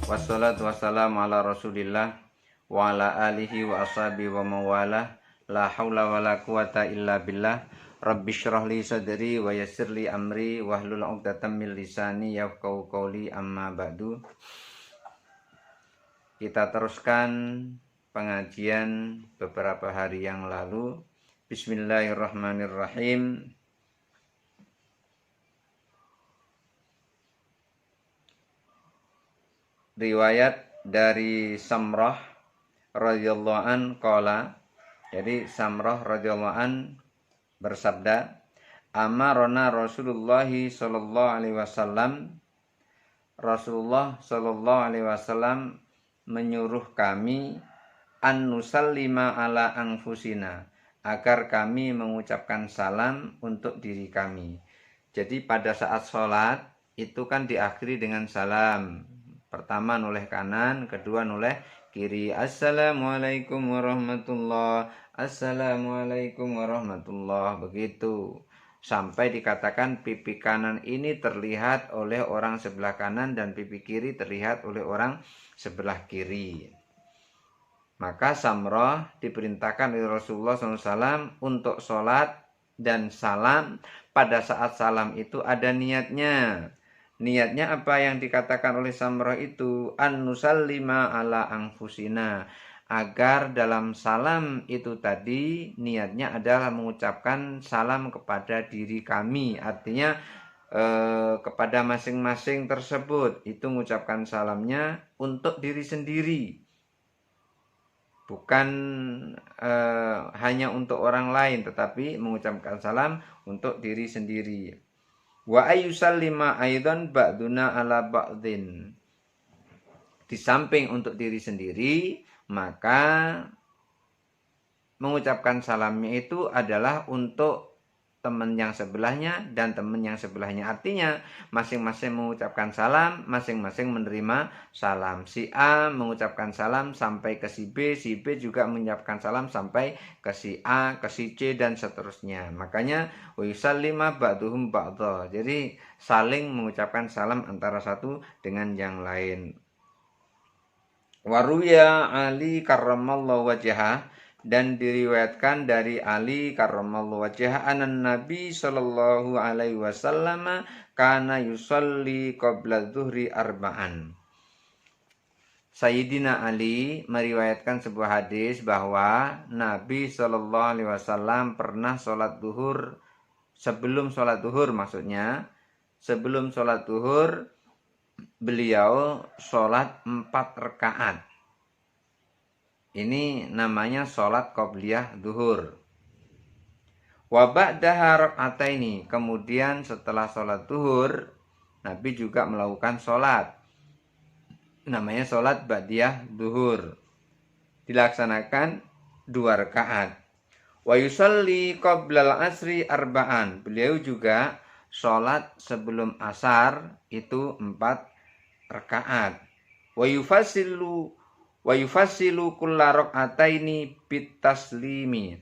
Wassalatu wassalamu ala Rasulillah wa ala alihi wa ashabihi wa mawalah. La haula wa la quwata illa billah. Rabbi syrah li sadri wa yassir li amri wahlul 'uqdatam min lisani yafqahu qawli, amma ba'du. Kita teruskan pengajian beberapa hari yang lalu. Bismillahirrahmanirrahim. Riwayat dari Samrah radhiyallahu an qala. Jadi Samrah radhiyallahu an bersabda, amarona Rasulullah sallallahu alaihi wasallam, Rasulullah sallallahu alaihi wasallam menyuruh kami an nusallima ala anfusina, agar kami mengucapkan salam untuk diri kami. Jadi pada saat sholat itu kan diakhiri dengan salam. Pertama noleh kanan, kedua noleh kiri. Assalamualaikum warahmatullah, assalamualaikum warahmatullah, begitu. Sampai dikatakan pipi kanan ini terlihat oleh orang sebelah kanan dan pipi kiri terlihat oleh orang sebelah kiri. Maka Samrah diperintahkan oleh Rasulullah SAW untuk sholat dan salam. Pada saat salam itu ada niatnya. Niatnya apa yang dikatakan oleh Samrah itu? An nusallima ala anfusina. Agar dalam salam itu tadi niatnya adalah mengucapkan salam kepada diri kami. Artinya kepada masing-masing tersebut. Itu mengucapkan salamnya untuk diri sendiri. Bukan hanya untuk orang lain, tetapi mengucapkan salam untuk diri sendiri. Wa ayyusallima aidan ba'duna ala ba'din. Di samping untuk diri sendiri, maka mengucapkan salamnya itu adalah untuk teman yang sebelahnya dan teman yang sebelahnya. Artinya masing-masing mengucapkan salam, masing-masing menerima salam. Si A mengucapkan salam sampai ke si B juga mengucapkan salam sampai ke si A, ke si C, dan seterusnya. Makanya wa yusallima ba'duhum ba'dha. Jadi saling mengucapkan salam antara satu dengan yang lain. Waruya Ali karramallahu wajhah, dan diriwayatkan dari Ali karramallahu wajhah anan Nabi sallallahu alaihi wasallam kana yusalli qabla dzuhri arba'an. Sayyidina Ali meriwayatkan sebuah hadis bahwa Nabi sallallahu alaihi wasallam pernah sholat duhur, sebelum sholat duhur maksudnya, sebelum sholat duhur beliau sholat 4 rakaat. Ini namanya sholat qobliyah duhur. Wa ba'daha raka'ataini, kemudian setelah sholat duhur Nabi juga melakukan sholat, namanya sholat ba'diyah duhur, dilaksanakan 2 rakaat. Wa yusalli qoblal asri arba'an, beliau juga sholat sebelum asar itu 4 rakaat. Wa yufassilu kulla raka'ataini bitaslimi.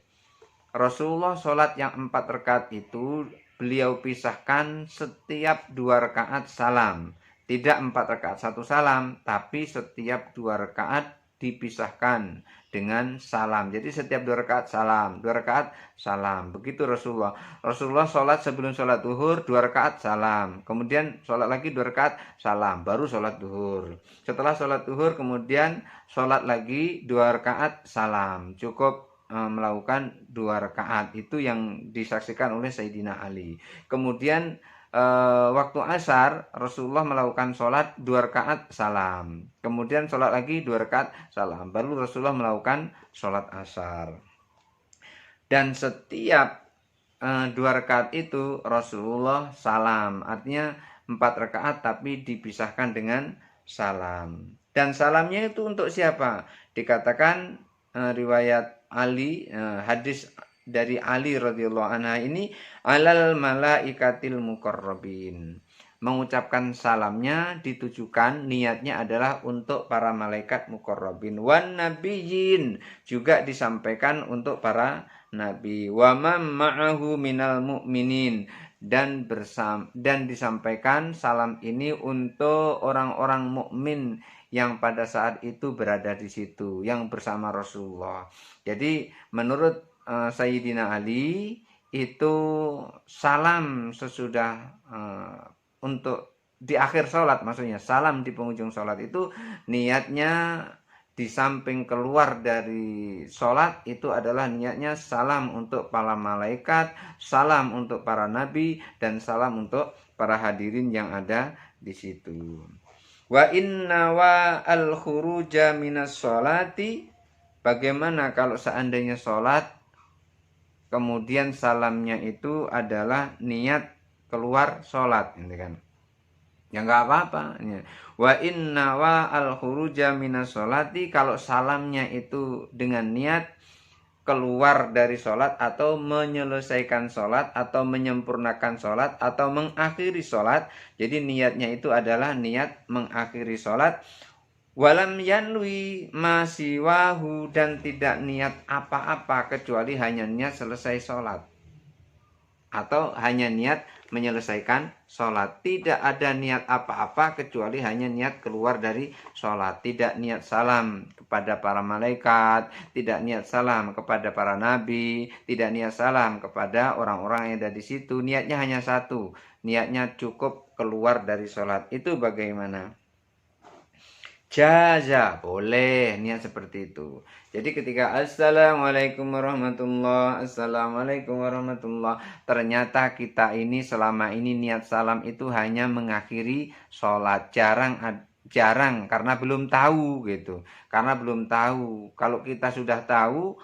Rasulullah sholat yang 4 rakaat itu beliau pisahkan setiap 2 rakaat salam. Tidak 4 rakaat 1 salam, tapi setiap 2 rakaat dipisahkan dengan salam. Jadi setiap 2 rakaat salam, 2 rakaat salam. Begitu Rasulullah. Rasulullah sholat sebelum sholat duhur 2 rakaat salam. Kemudian sholat lagi 2 rakaat salam, baru sholat duhur. Setelah sholat duhur kemudian sholat lagi 2 rakaat salam. Cukup melakukan 2 rakaat. Itu yang disaksikan oleh Sayyidina Ali. Kemudian waktu asar Rasulullah melakukan sholat 2 rakaat salam, kemudian sholat lagi 2 rakaat salam, baru Rasulullah melakukan sholat asar. Dan setiap 2 rakaat itu Rasulullah salam, artinya 4 rakaat tapi dipisahkan dengan salam. Dan salamnya itu untuk siapa? Dikatakan riwayat Ali, hadis dari Ali radhiyallahu anha ini, alal malaikatil muqarrabin. Mengucapkan salamnya ditujukan, niatnya adalah untuk para malaikat muqarrabin. Wan nabiyyin, juga disampaikan untuk para nabi. Wa man ma'ahu minal mu'minin, dan disampaikan salam ini untuk orang-orang mukmin yang pada saat itu berada di situ, yang bersama Rasulullah. Jadi menurut Sayyidina Ali itu salam sesudah untuk di akhir sholat, maksudnya salam di penghujung sholat itu niatnya di samping keluar dari sholat itu adalah niatnya salam untuk para malaikat, salam untuk para nabi, dan salam untuk para hadirin yang ada di situ. Wa inna wa al khuruja minas sholati, bagaimana kalau seandainya sholat kemudian salamnya itu adalah niat keluar sholat, gitu kan? Ya nggak apa-apa. Wa inna wa al khuruja minas sholati, kalau salamnya itu dengan niat keluar dari sholat atau menyelesaikan sholat atau menyempurnakan sholat atau mengakhiri sholat. Jadi niatnya itu adalah niat mengakhiri sholat. Walam yanwi masiwahu, dan tidak niat apa-apa kecuali hanya niat selesai sholat atau hanya niat menyelesaikan sholat. Tidak ada niat apa-apa kecuali hanya niat keluar dari sholat. Tidak niat salam kepada para malaikat, tidak niat salam kepada para nabi, tidak niat salam kepada orang-orang yang ada di situ. Niatnya hanya satu, niatnya cukup keluar dari sholat. Itu bagaimana? Jaza, boleh niat seperti itu. Jadi ketika Assalamualaikum warahmatullah, Assalamualaikum warahmatullah, ternyata kita ini selama ini niat salam itu hanya mengakhiri sholat. Jarang karena belum tahu gitu. Karena belum tahu. Kalau kita sudah tahu,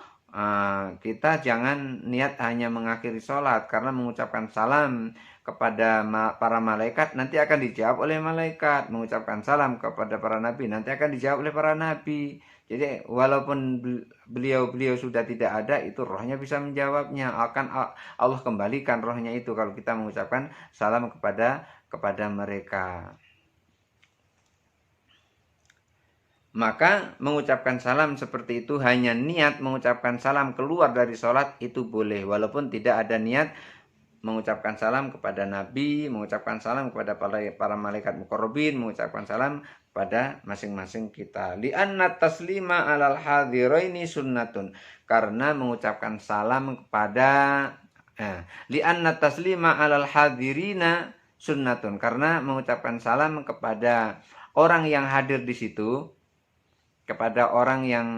kita jangan niat hanya mengakhiri sholat, karena mengucapkan salam kepada para malaikat nanti akan dijawab oleh malaikat, mengucapkan salam kepada para nabi nanti akan dijawab oleh para nabi. Jadi walaupun beliau sudah tidak ada, itu rohnya bisa menjawabnya, akan Allah kembalikan rohnya itu kalau kita mengucapkan salam kepada mereka. Maka mengucapkan salam seperti itu hanya niat mengucapkan salam keluar dari sholat itu boleh, walaupun tidak ada niat mengucapkan salam kepada Nabi, mengucapkan salam kepada para malaikat muqarrabin, mengucapkan salam pada masing-masing kita. Li'anna taslima alal hadiraini sunnatun, karena mengucapkan salam kepada li'anna taslima alal hadirina sunnatun, karena mengucapkan salam kepada orang yang hadir di situ, kepada orang yang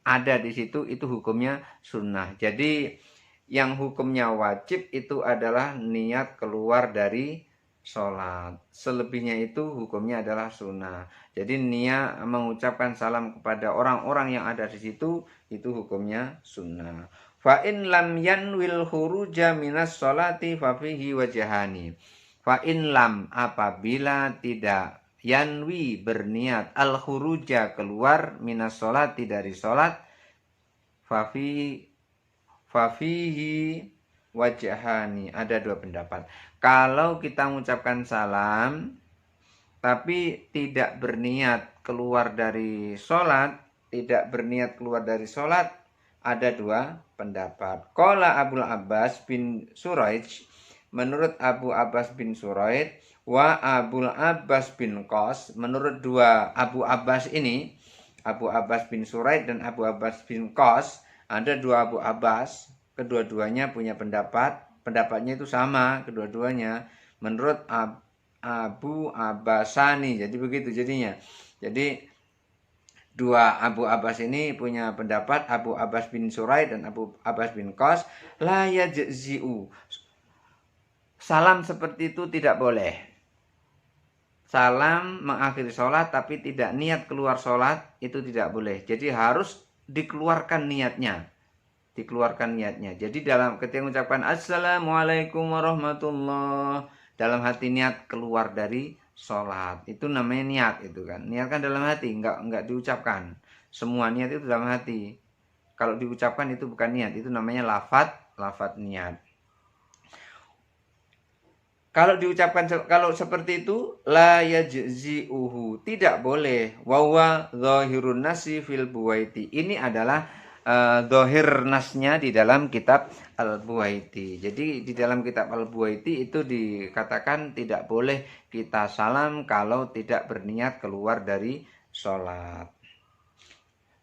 ada di situ, itu hukumnya sunnah. Jadi yang hukumnya wajib itu adalah niat keluar dari sholat. Selebihnya itu hukumnya adalah sunnah. Jadi niat mengucapkan salam kepada orang-orang yang ada di situ itu hukumnya sunnah. Fa in lam yanwil khuruja minas sholati fa fihi wajhani. Fa in lam, apabila tidak yanwi berniat al khuruja keluar minas sholati dari sholat, fa fafihi wajhani, ada dua pendapat. Kalau kita mengucapkan salam tapi tidak berniat keluar dari sholat, ada dua pendapat. Qala Abul Abbas bin Suraij, menurut Abu Abbas bin Suraij, wa Abul Abbas bin Qas, menurut dua Abu Abbas ini, Abu Abbas bin Suraij dan Abu Abbas bin Qas, ada dua Abu Abbas, kedua-duanya punya pendapatnya itu sama, kedua-duanya menurut Abu Abbasani. Jadi begitu jadinya. Jadi dua Abu Abbas ini punya pendapat, Abu Abbas bin Suraij dan Abu Abbas bin Qas, la yajzi'u, salam seperti itu tidak boleh. Salam mengakhiri sholat tapi tidak niat keluar sholat itu tidak boleh. Jadi harus dikeluarkan niatnya. Jadi dalam ketika mengucapkan Assalamualaikum warahmatullah, dalam hati niat keluar dari sholat, itu namanya niat itu kan. Niat kan dalam hati, enggak diucapkan. Semua niat itu dalam hati. Kalau diucapkan itu bukan niat, itu namanya lafadz niat. Kalau diucapkan kalau seperti itu la yajzi'uhu, tidak boleh. Wa huwa zahirun nasi fil buwaiti. Ini adalah zahir nasnya di dalam kitab Al-Buwaiti. Jadi di dalam kitab Al-Buwaiti itu dikatakan tidak boleh kita salam kalau tidak berniat keluar dari sholat.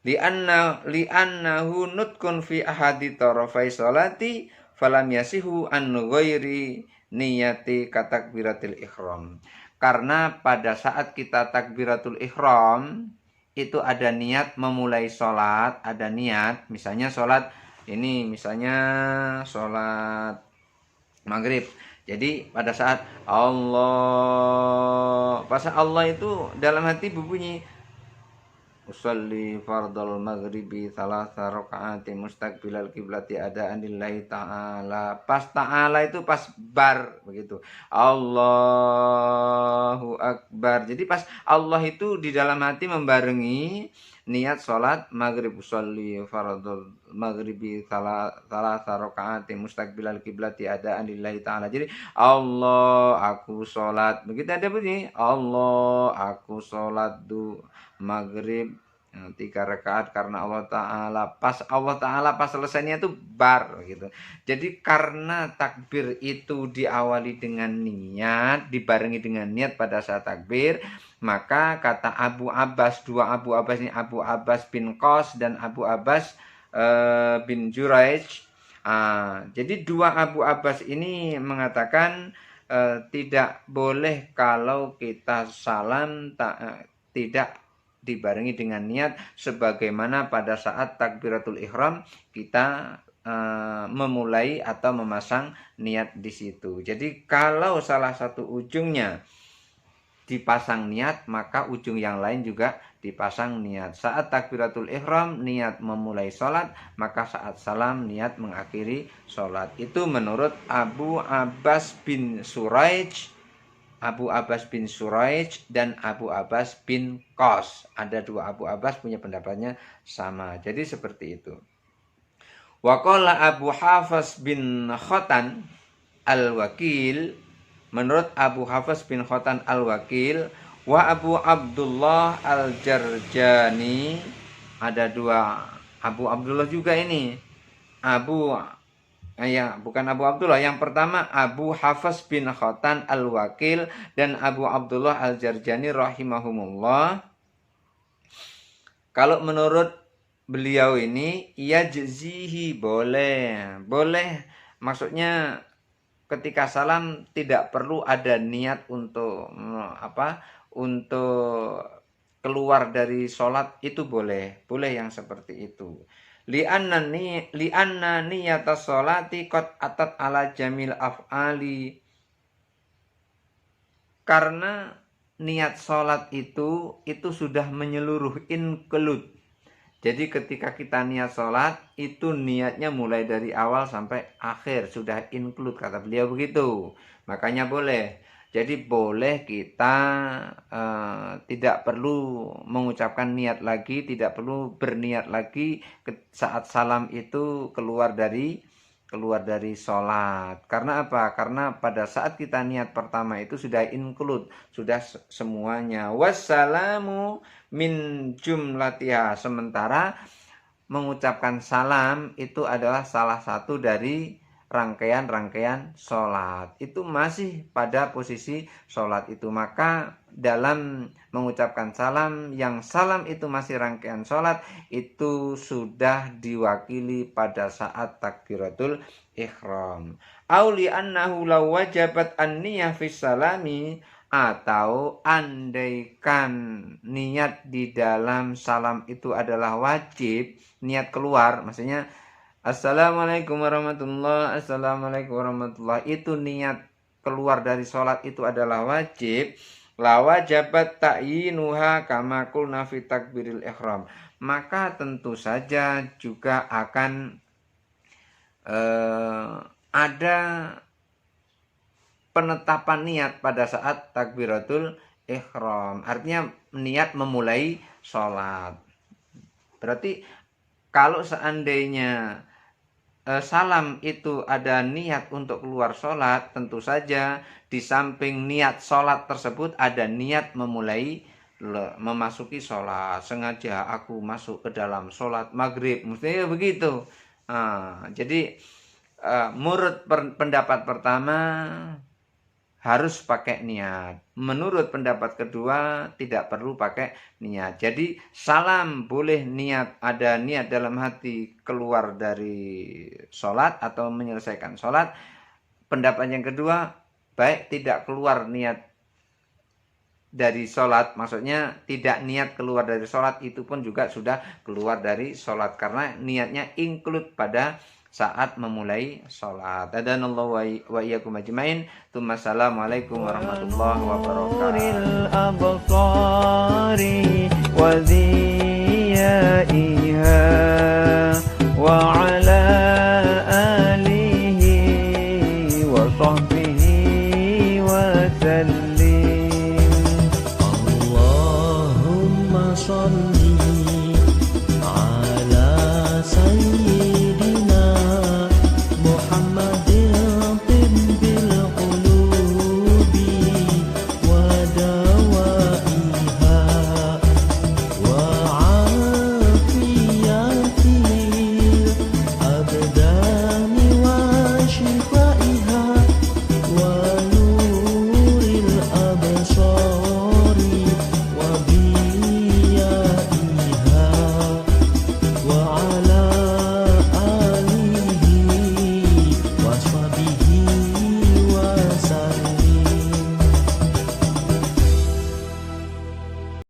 Li'annahu nutkun fi ahadi tarafai sholati falam yasihu an ghairi niyati katakbiratil ihram. Karena pada saat kita takbiratul ihram itu ada niat memulai sholat, ada niat, misalnya sholat ini, misalnya sholat maghrib. Jadi pada saat Allah, pas Allah itu dalam hati berbunyi usolli fardal maghribi thalatha rakaati mustaqbilal kiblati adaan lillahi ta'ala. Pas ta'ala itu pas bar begitu. Allahu akbar. Jadi pas Allah itu di dalam hati membarengi niat sholat maghrib, usolli fardal maghribi thalatha rakaati mustaqbilal kiblati adaan lillahi ta'ala. Jadi Allah aku sholat. Begitu ada bunyi Allah aku sholat maghrib 3 rakaat karena Allah Ta'ala. Pas Allah Ta'ala pas selesainya itu bar gitu. Jadi karena takbir itu diawali dengan niat, dibarengi dengan niat pada saat takbir, maka kata Abu Abbas, dua Abu Abbas ini, Abu Abbas bin Qas dan Abu Abbas bin Juraij. Jadi dua Abu Abbas ini mengatakan tidak boleh kalau kita salam tidak dibarengi dengan niat, sebagaimana pada saat takbiratul ihram kita memulai atau memasang niat di situ. Jadi kalau salah satu ujungnya dipasang niat, maka ujung yang lain juga dipasang niat. Saat takbiratul ihram niat memulai sholat, maka saat salam niat mengakhiri sholat. Itu menurut Abu Abbas bin Suraij, Abu Abbas bin Suraij dan Abu Abbas bin Qas. Ada dua Abu Abbas punya pendapatnya sama. Jadi seperti itu. Wa qala Abu Hafs bin Khotan al-Wakil, menurut Abu Hafs bin Khotan al-Wakil, wa Abu Abdullah al-Jarjani, ada dua Abu Abdullah juga ini. Bukan Abu Abdullah. Yang pertama Abu Hafs bin Khotan al-Wakil dan Abu Abdullah al-Jarjani rahimahumullah. Kalau menurut beliau ini yajzihi, boleh maksudnya ketika salam tidak perlu ada niat untuk untuk keluar dari sholat, itu boleh yang seperti itu. Li'anna niyata sholati qad atat ala jamil af'ali, karena niat sholat itu sudah menyeluruh, include. Jadi ketika kita niat sholat itu niatnya mulai dari awal sampai akhir, sudah include, kata beliau begitu. Makanya boleh. Jadi boleh kita tidak perlu mengucapkan niat lagi, tidak perlu berniat lagi saat salam itu keluar dari sholat. Karena apa? Karena pada saat kita niat pertama itu sudah include, sudah semuanya. Wassalamu min jumlatiha. Sementara mengucapkan salam itu adalah salah satu dari rangkaian sholat, itu masih pada posisi sholat itu. Maka dalam mengucapkan salam, yang salam itu masih rangkaian sholat, itu sudah diwakili pada saat takbiratul ihram. Auli annahu law wajabat an-niyah fis salami, atau andaikan niat di dalam salam itu adalah wajib, niat keluar, maksudnya Assalamualaikum warahmatullahi, Assalamualaikum warahmatullahi, itu niat keluar dari sholat itu adalah wajib. La wajabat ta'yinuha kama qulna fi takbiril ihram, maka tentu saja juga akan ada penetapan niat pada saat takbiratul ihram, artinya niat memulai sholat. Berarti kalau seandainya salam itu ada niat untuk keluar sholat, tentu saja di samping niat sholat tersebut ada niat memasuki sholat. Sengaja aku masuk ke dalam sholat maghrib, mestinya begitu. Jadi menurut pendapat pertama harus pakai niat. Menurut pendapat kedua tidak perlu pakai niat. Jadi salam boleh niat, ada niat dalam hati keluar dari sholat atau menyelesaikan sholat. Pendapat yang kedua, baik tidak keluar niat dari sholat, maksudnya tidak niat keluar dari sholat, itu pun juga sudah keluar dari sholat karena niatnya include pada saat memulai sholat. Adanallahu wa iyyakum ajmain. Assalamualaikum warahmatullahi wabarakatuh.